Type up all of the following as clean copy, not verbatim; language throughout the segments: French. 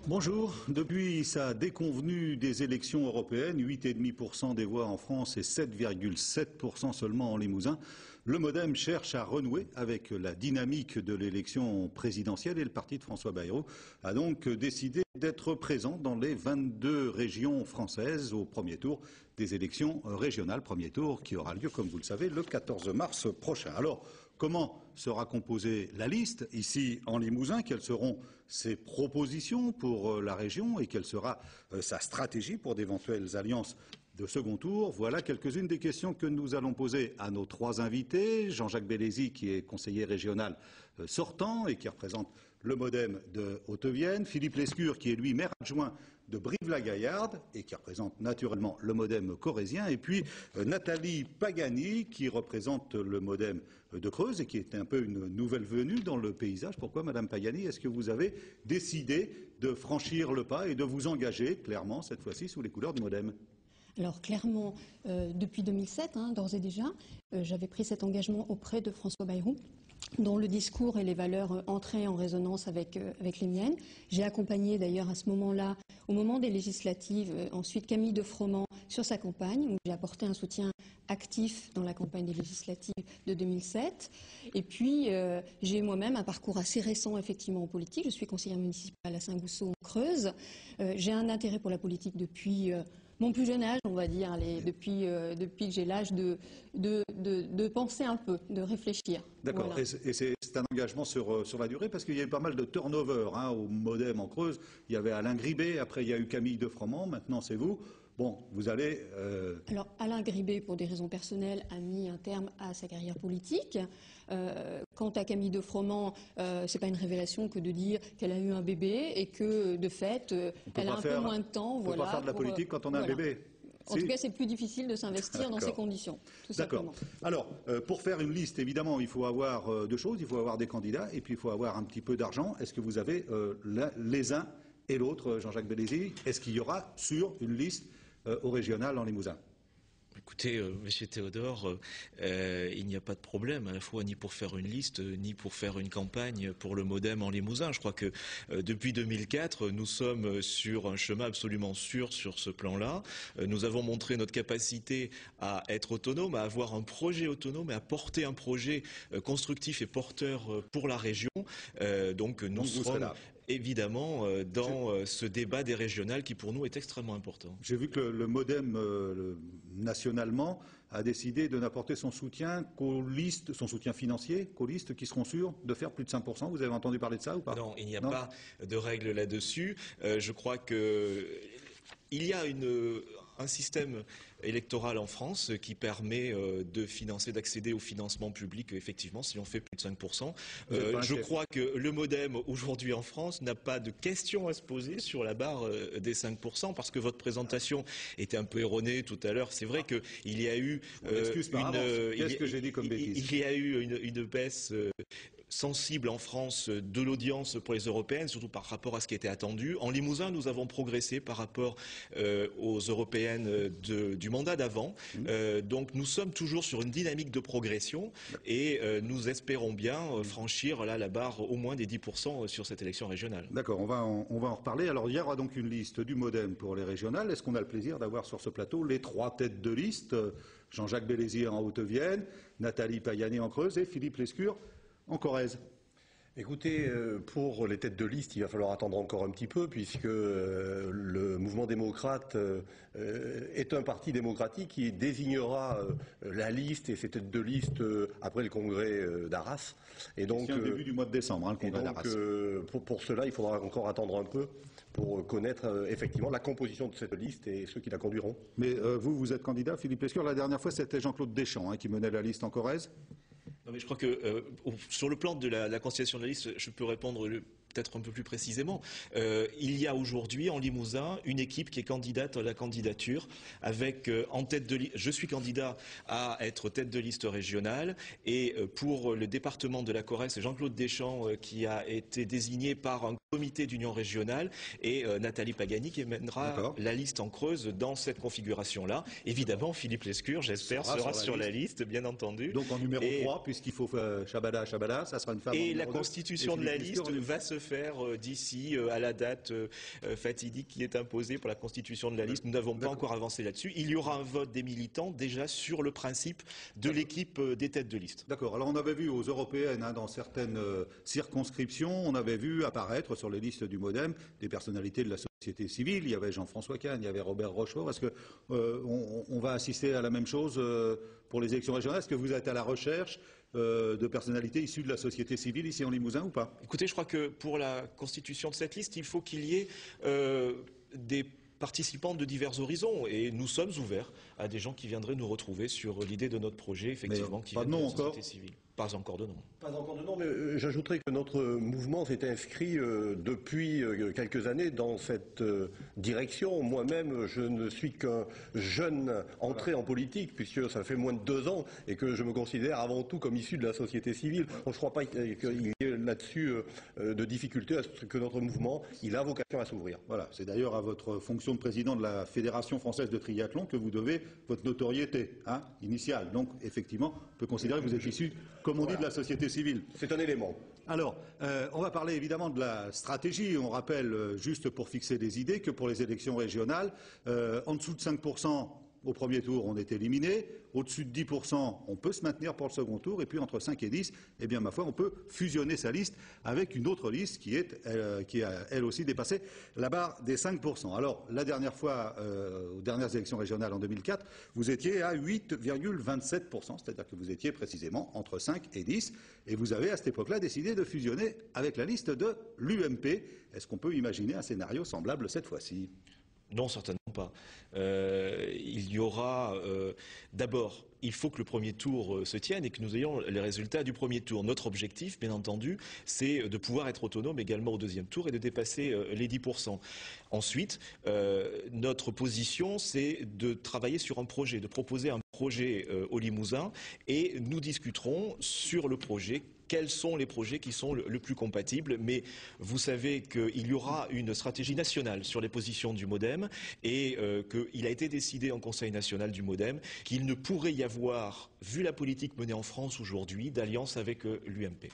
Bonjour. Depuis sa déconvenue des élections européennes, 8,5% des voix en France et 7,7% seulement en Limousin, le MoDem cherche à renouer avec la dynamique de l'élection présidentielle et le parti de François Bayrou a donc décidé d'être présent dans les 22 régions françaises au premier tour des élections régionales. Premier tour qui aura lieu, comme vous le savez, le 14 mars prochain. Alors, comment sera composée la liste ici en Limousin? Quelles seront ses propositions pour la région et quelle sera sa stratégie pour d'éventuelles alliances de second tour? Voilà quelques-unes des questions que nous allons poser à nos trois invités. Jean-Jacques Bellaizy, qui est conseiller régional sortant et qui représente le MoDem de Haute-Vienne. Philippe Lescure, qui est lui maire adjoint de Brive-la-Gaillarde et qui représente naturellement le MoDem corrézien. Et puis Nathalie Pagani, qui représente le MoDem de Creuse et qui est un peu une nouvelle venue dans le paysage. Pourquoi, Madame Pagani, est-ce que vous avez décidé de franchir le pas et de vous engager clairement, cette fois-ci, sous les couleurs du MoDem? Alors clairement, depuis 2007, d'ores et déjà, j'avais pris cet engagement auprès de François Bayrou, dont le discours et les valeurs entraient en résonance avec les miennes. J'ai accompagné d'ailleurs à ce moment-là, au moment des législatives, ensuite Camille de Froment sur sa campagne, où j'ai apporté un soutien actif dans la campagne des législatives de 2007. Et puis, j'ai moi-même un parcours assez récent, effectivement, en politique. Je suis conseillère municipale à Saint-Gousseau, en Creuse. J'ai un intérêt pour la politique depuis mon plus jeune âge, on va dire, depuis que j'ai l'âge de penser un peu, de réfléchir. D'accord. Voilà. Et c'est un engagement sur la durée, parce qu'il y a eu pas mal de turnover au MoDem en Creuse. Il y avait Alain Gribet, après il y a eu Camille de Froment, maintenant c'est vous. Bon, vous allez... Alors, Alain Gribet, pour des raisons personnelles, a mis un terme à sa carrière politique. Quant à Camille de Froment, c'est pas une révélation que de dire qu'elle a eu un bébé et que, de fait, elle a un peu moins de temps. On ne peut pas faire de la politique quand on a un bébé. En tout cas, c'est plus difficile de s'investir dans ces conditions, tout simplement. Alors, pour faire une liste, évidemment, il faut avoir deux choses. Il faut avoir des candidats et puis il faut avoir un petit peu d'argent. Est-ce que vous avez les uns et l'autre, Jean-Jacques Bellaizy? Est-ce qu'il y aura sur une liste au régional en Limousin? Écoutez, Monsieur Théodore, il n'y a pas de problème à la fois ni pour faire une liste, ni pour faire une campagne pour le MoDem en Limousin. Je crois que depuis 2004, nous sommes sur un chemin absolument sûr sur ce plan-là. Nous avons montré notre capacité à être autonome, à avoir un projet autonome et à porter un projet constructif et porteur pour la région. Donc nous serons évidemment dans ce débat des régionales qui pour nous est extrêmement important. J'ai vu que le MoDem nationalement a décidé de n'apporter son soutien qu'aux listes, son soutien financier, qu'aux listes qui seront sûres de faire plus de 5%. Vous avez entendu parler de ça ou pas? Non, il n'y a pas de règle là-dessus. Je crois que il y a un système électoral en France qui permet de financer, d'accéder au financement public, effectivement, si on fait plus de 5%. Je crois que le MoDem, aujourd'hui en France, n'a pas de question à se poser sur la barre des 5%, parce que votre présentation était un peu erronée tout à l'heure. C'est vrai qu'il y a eu une baisse sensible en France de l'audience pour les européennes, surtout par rapport à ce qui était attendu. En Limousin, nous avons progressé par rapport aux européennes du mandat d'avant. Donc nous sommes toujours sur une dynamique de progression et nous espérons bien franchir la barre au moins des 10% sur cette élection régionale. D'accord, on va en reparler. Alors il y aura donc une liste du MoDem pour les régionales. Est-ce qu'on a le plaisir d'avoir sur ce plateau les trois têtes de liste? Jean-Jacques Bellaizy en Haute-Vienne, Nathalie Pagani en Creuse et Philippe Lescure en Corrèze. Écoutez, pour les têtes de liste, il va falloir attendre encore un petit peu, puisque le mouvement démocrate est un parti démocratique qui désignera la liste et ses têtes de liste après le congrès d'Arras. Et donc, c'est au début du mois de décembre, le congrès d'Arras. Pour cela, il faudra encore attendre un peu pour connaître effectivement la composition de cette liste et ceux qui la conduiront. Mais vous êtes candidat, Philippe Lescure. La dernière fois, c'était Jean-Claude Deschamps qui menait la liste en Corrèze. Non, mais je crois que sur le plan de la constitution de la liste, je peux répondre peut-être un peu plus précisément. Il y a aujourd'hui en Limousin une équipe qui est candidate à la candidature avec en tête de liste. Je suis candidat à être tête de liste régionale et pour le département de la Corrèze, c'est Jean-Claude Deschamps qui a été désigné par un comité d'union régionale et Nathalie Pagani qui mènera la liste en Creuse dans cette configuration-là. Évidemment, Philippe Lescure, j'espère, sera sur la liste, bien entendu. Donc en numéro 3, puisqu'il faut Chabada, ça sera une femme. Et la constitution de la liste va se faire d'ici à la date fatidique qui est imposée pour la constitution de la liste. Nous n'avons pas encore avancé là-dessus. Il y aura un vote des militants déjà sur le principe de l'équipe des têtes de liste. D'accord. Alors on avait vu aux européennes, dans certaines circonscriptions, on avait vu apparaître sur les listes du MoDem des personnalités de la société civile. Il y avait Jean-François Kahn, il y avait Robert Rochefort. Est-ce que on va assister à la même chose pour les élections régionales? Est-ce que vous êtes à la recherche de personnalités issues de la société civile ici en Limousin ou pas? Écoutez, je crois que pour la constitution de cette liste, il faut qu'il y ait des participants de divers horizons et nous sommes ouverts à des gens qui viendraient nous retrouver sur l'idée de notre projet, effectivement, qui vient de la société civile. Pas encore de nom. Pas encore de nom, mais j'ajouterais que notre mouvement s'est inscrit depuis quelques années dans cette direction. Moi-même, je ne suis qu'un jeune entré en politique, puisque ça fait moins de 2 ans, et que je me considère avant tout comme issu de la société civile. Donc, je ne crois pas qu'il y ait là-dessus de difficulté à ce que notre mouvement, il a vocation à s'ouvrir. Voilà, c'est d'ailleurs à votre fonction de président de la Fédération française de triathlon que vous devez votre notoriété initiale. Donc, effectivement, on peut considérer que vous êtes issu, comme on dit, de la société civile. C'est un élément. Alors, on va parler évidemment de la stratégie. On rappelle, juste pour fixer des idées, que pour les élections régionales, en dessous de 5%, au premier tour, on est éliminé. Au-dessus de 10%, on peut se maintenir pour le second tour. Et puis entre 5 et 10, eh bien, ma foi, on peut fusionner sa liste avec une autre liste qui a elle aussi dépassé la barre des 5%. Alors, la dernière fois, aux dernières élections régionales en 2004, vous étiez à 8,27%, c'est-à-dire que vous étiez précisément entre 5 et 10. Et vous avez, à cette époque-là, décidé de fusionner avec la liste de l'UMP. Est-ce qu'on peut imaginer un scénario semblable cette fois-ci ? Non, certainement pas. Il y aura d'abord, il faut que le premier tour se tienne et que nous ayons les résultats du premier tour. Notre objectif, bien entendu, c'est de pouvoir être autonome également au deuxième tour et de dépasser les 10%. Ensuite, notre position, c'est de travailler sur un projet, de proposer un projet au Limousin et nous discuterons sur le projet. Quels sont les projets qui sont le plus compatibles? Mais vous savez qu'il y aura une stratégie nationale sur les positions du MoDem et qu'il a été décidé en Conseil national du MoDem qu'il ne pourrait y avoir, vu la politique menée en France aujourd'hui, d'alliance avec l'UMP.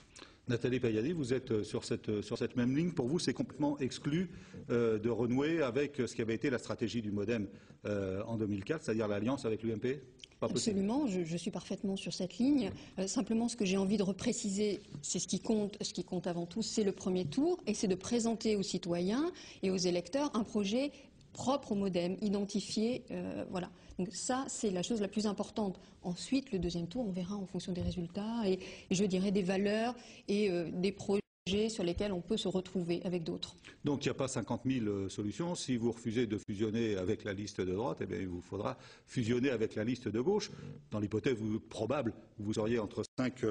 Nathalie Payadi, vous êtes sur cette même ligne. Pour vous, c'est complètement exclu de renouer avec ce qui avait été la stratégie du MoDem en 2004, c'est-à-dire l'alliance avec l'UMP? Absolument, je suis parfaitement sur cette ligne. Simplement, ce que j'ai envie de repréciser, c'est ce qui compte avant tout, c'est le premier tour, et c'est de présenter aux citoyens et aux électeurs un projet propre au MoDem, identifié, voilà. Donc ça, c'est la chose la plus importante. Ensuite, le deuxième tour, on verra en fonction des résultats et je dirais des valeurs et des projets sur lesquels on peut se retrouver avec d'autres. Donc il n'y a pas 50 000 solutions. Si vous refusez de fusionner avec la liste de droite, eh bien, il vous faudra fusionner avec la liste de gauche. Dans l'hypothèse probable, vous auriez entre 5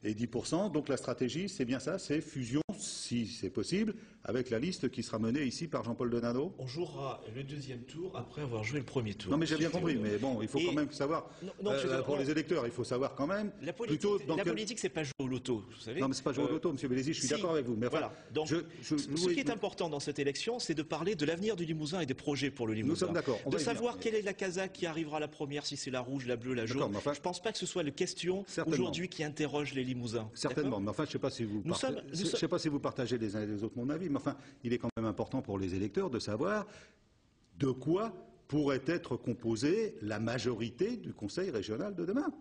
et 10%. Donc la stratégie, c'est bien ça, c'est fusion, si c'est possible, avec la liste qui sera menée ici par Jean-Paul Denado. On jouera le deuxième tour après avoir joué le premier tour. Non mais j'ai bien compris, mais bon, il faut quand même savoir, pour les électeurs, il faut savoir quand même... La politique, c'est pas jouer au loto, vous savez. Non mais c'est pas jouer au loto, monsieur Bélézy, je suis d'accord avec vous. Mais voilà. Donc, ce qui est important dans cette élection, c'est de parler de l'avenir du Limousin et des projets pour le Limousin. Nous sommes d'accord. De savoir quelle est la casa qui arrivera la première, si c'est la rouge, la bleue, la jaune. Enfin, je ne pense pas que ce soit la question aujourd'hui qui interroge les Limousins. Certainement, mais enfin, je ne sais pas si vous partagez les uns et les autres mon avis, mais enfin, il est quand même important pour les électeurs de savoir de quoi pourrait être composée la majorité du Conseil régional de demain.